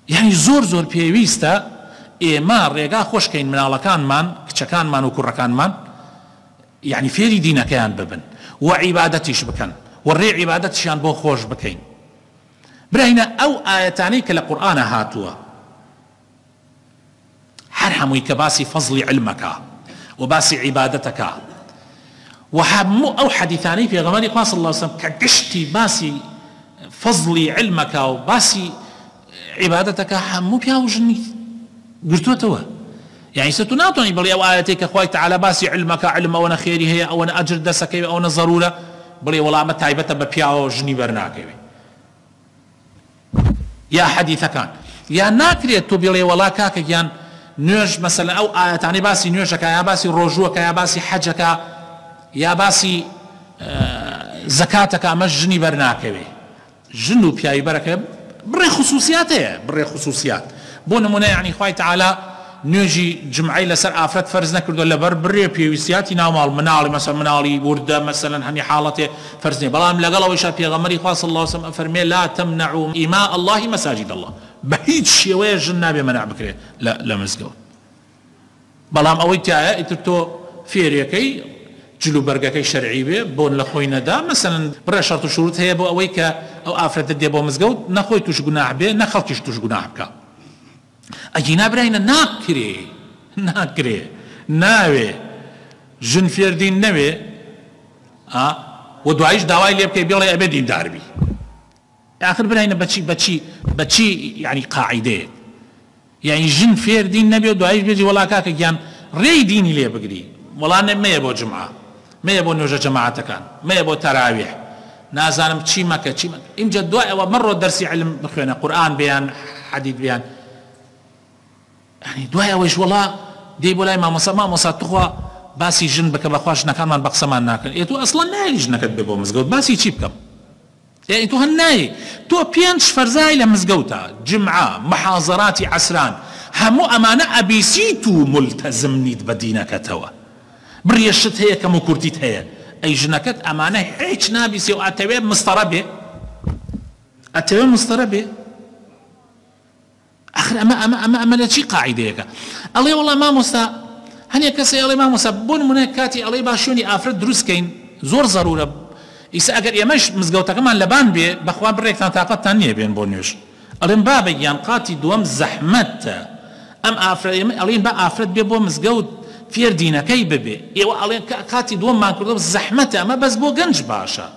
یعنی زۆر پێویستە ئێمە ڕێگا خۆشکەین مناڵەکانمان کچەکانمان و کوڕەکانمان یعنی فێری دینەکەیان ببن و عیبادەتیش بکەن و ڕێ عیبادەتیشیان بۆ خۆش بکەین. براینە ئەو ئاەتانەی کە لە قورئانە هاتووە هەر هەمووی کە باسی فەزلی علمەکە و باسی عیبادەتەکە و هەموو ئەو حەدیثانەی پێغەمبەری خوا صلی الله علیه وسلم کە گشتی باسی فەزلی علمەکە و باسی عیبادەتەکە هەموو پیا و ژنی گرتووەتەوە. يعني ستناطني بلي او آياتك اخوي تعالى باسي علمك علم او خيري هي او اجر دسك او ضروره بلي والله ما تايبته ببياو جني برناك يا حديث كان يا ناكري تو بلي والله كاك يان نوج مثلا او آيات يعني باسي نوجك يا باسي رجوك يا باسي حجك يا باسي زكاتك مجني برناك جنو بياي بركه بري خصوصيات بو نمونه يعني اخوي تعالى نوجي جمعي لسر آفرت فرز نكردو لبر بري بيويسياتي نامال منالي مثلا منالي ورده مثلا هني حالته فرزني بلام لقلو وشا بيغمري خاص الله وسلم فرمي لا تمنعوا إماء الله مساجد الله بهيج شيء جنابي منع بكري لا مزقود بلام اويتي اترتو فيريكي جلو برقكي شرعي بي بون لخوينا دا مثلا برا شرط شروط هي بو اويك او آفرت دي بو مزقود نخوي توش قناح بي نخلتش توش قناح بكا اجينا براينا ناكري ناوي جن فيردين نوي ودعيش دواي اللي يبكي بيلا ابدي داربي اخر براينا بتشي يعني قاعده يعني جن فيردين نبي ودعيش بيجي ولا كاك جان ري ديني لي بقري والله ما يبو جمعه ما يبو نوجه جماعه كان ما يبو تراويح نازانم تشي مكه امجد دعاء ومره درسي علم بخوينا قران بيان حديث بيان يعني دوايا ويش والله دي بولاي ما مصا تخوا باسي جن بك بخواش نكان من بقسمان ناكن ايتو اصلا ناي جنك ببو مزقود باسي تشي بكم يعني تو هناي تو بيانش فرزاي لمزقوتا جمعة محاضرات عسران همو امانة ابيسيتو ملتزم نيد بدينك توا بريشت هي كمو كورتيت هي اي جنكت امانة هيك نابيسي واتوي مستربه اخر اما لا شي قاعده هيك الله والله ما موسى هني كسي الله ما موسى بون منكاتي الله باشوني افرد دروس كاين زور ضروره يسا اگر يمش مزغوتا كمان لبان بي بخوا بريك طاقت ثانيه بين بونيوش الين باب ينقاتي دوم زحمت ام افرد الين با افرد بي بو مزغوت فير دينا كي ببي ايوا الين قاتي دوم ما كردو زحمت اما بس بو گنج باشا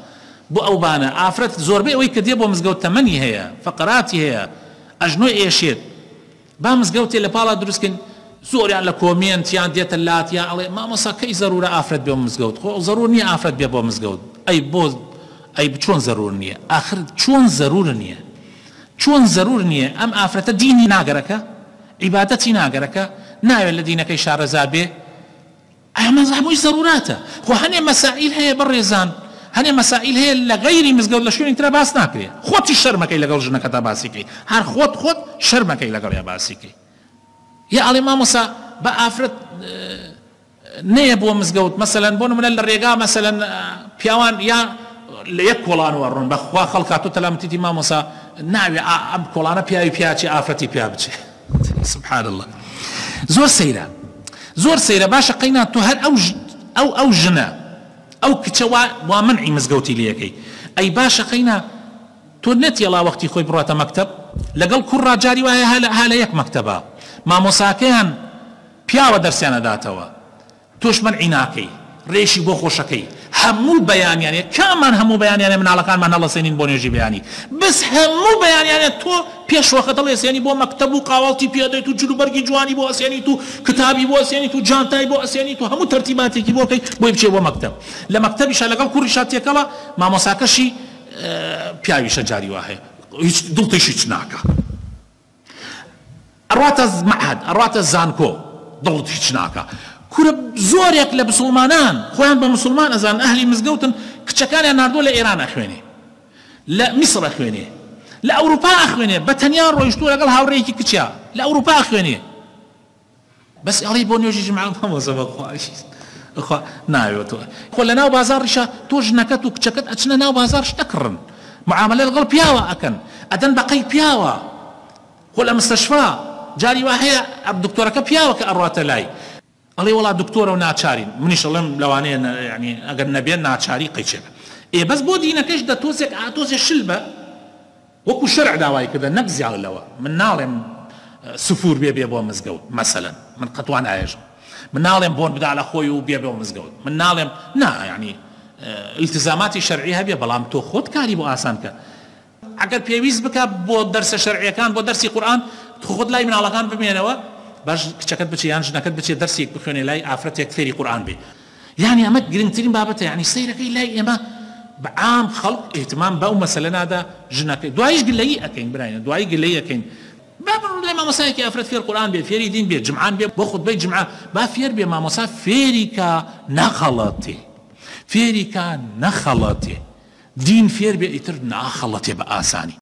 بو اوبانا افرد زور بي وي كدي بو مزغوت 8 هي فقراتي هي اجنو ايشيت بامز قوتي لبالا دروسكن سوريان لكومينت يان ديت اللات يا الله ما مصا كي ضروره افرد بيوم مزقود خو ضروري افرد بيوم مزقود اي بوز اي شلون ضروري اخر شلون ضروري ام افرد ديني ناقرك عبادتي ناقرك ناوي الذين كي شار زابي اما زعموا ضروراته خو هني مسائل هي بالرزان هني مسائل هي لغير مزقود لشو انت باس ناكري خوت الشرمه كي لغل جنك تباسيكي هر خوت شرمه كي لغل يا باسيكي يا علي ما موسى بافرت نيبو مزقود مثلا بون من الريقا مثلا بيوان يا ليكولان ورون بخوا خلقاتو تلامتي ما موسى ناوي اب كولانا بياتي افرتي بيابتي سبحان الله زور سيره باشا قينا تو هل او جنا او كتوا ومنعي مزقوتي ليكي اي باشا قينا تو نت يلا وقتي خوي بروتا مكتب لقل كرة جاري وهي هلا يك مكتبه ما مساكين بياو درسيانا داتوا توش من عناكي ريشي بو خوشكي همو بيان يعني كمان همو بيان يعني من على كان من الله سنين بونيجي بياني بس همو بيان يعني تو بيش وقت الله يعني بو مكتبو قاولتي بيادي تو جلو برقي جواني بو يعني تو كتابي بو يعني تو جانتاي بو يعني تو همو ترتيباتي كي بو كي بو يمشي بو مكتب لما مكتبي شالقال كوريشاتي كلا ما مساكشي بياوي شجاري واحد دلتي شيتناكا اروات المعهد اروات الزانكو دلتي شيتناكا كورة زوريك لبسلمانان خوان بمسلمان ازان اهلي مزقوتن كتشكان ناردو لايران اخويني لا مصر اخويني لا اوروبا اخويني بتنيان رويشتو لقال هاوريكي كتشا لا اوروبا اخويني بس اريبون يجي جمعه ما سبق اخو نايو تو ولا ناو بازار رشا توج نكت وكتشكت اتشنا ناو بازار شتكرن معامله الغل بياوا اكن ادن بقي بياوا خۆ لە مستەشفا جاری وا هەیە دکتۆرەکە پیاوەکە ئەڕاتە لای ئەڵێ وڵات دکتۆرە و ناچارین منیش ئەڵێم لەوانەیە ینی ئەگەر نەبێت ناچاری قەیچێت بەس بۆ دینەکەش دەتۆزێک ئاتۆزێ شل بە وەکو شەرع داوای کردە نەک زیاڵەوە من ناڵێم سفور بێ بۆ مزگەوت مەسەلەن من قەتوان ئاێژم من ناڵێم بۆن بدا لە خۆی و بێ بۆ مزگەوت من ناڵێم نا ینی التزاماتی شەرعی هەبێ بەڵام تۆ خۆت کاری بۆ ئاسان کە ئەگەر پێویست بکە بۆ دەرسە شەرعیەکان بۆ دەرسی قورئان خۆت لای مناڵەکان بمێنەوە باش کچەکەت بچێ یان ژنەکەت بچێ دەرسێک بخوێنێ لای ئافرەتێک فێری قورئان بێ یعنی ئەمە گرنگترین بابەتە یعنی سەیرەکەی لای ئێمە بەعام خەڵک ئێتمام بەو مەسەلە نادا ژنەکەی دوایش گلەیی ئەکەین براینە دوایی گلەیی ئەکەین با بڕۆ لای مامۆسایەکی ئافرەت فێر قورئان بێ فێری دین بێ جمعان بێ بۆ خوتبەی جمعە با فێر بێ مامۆسا فێری کە نەخەڵەتێ فێری کە نەخەڵەتێ دین فێر بێ ئیتر ناخەڵەتێ بە ئاسانی